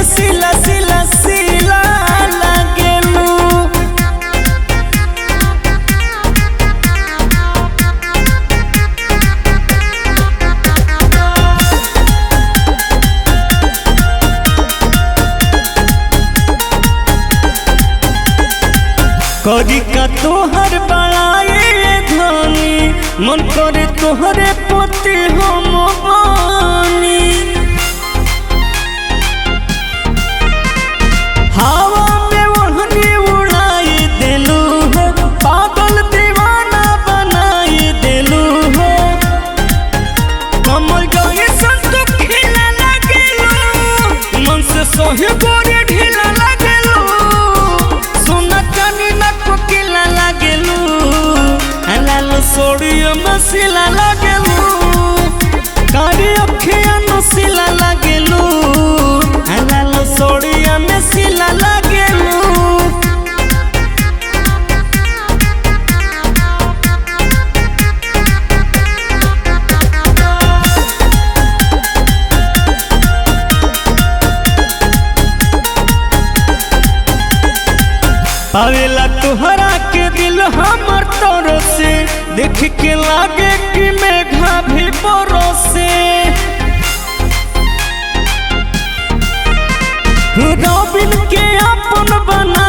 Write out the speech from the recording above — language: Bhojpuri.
में सिला सिला सिला लागेलू। करी का तोहर बड़ाई धनी, मन करे तोहरे पोती हम बानी। हवा में ओढ़नी उड़ाई देलू हो, पागल दीवाना बनाई देलू हो। कमल गए संतु खिला लगेलू, मन से सोहे गोरे ढीला लगेलू। सोना चांदी ना कोकिला लगेलू, लाल सोड़िया मसीला लगेलू। कारी अखिया नसीला लगेलू, लाल सोड़िया में सिला लगेलू। पावेला तुहरा के दिल हमर तोरो से, देख के लागे कि मेघा भी बरसे। रॉबिन के अपन बना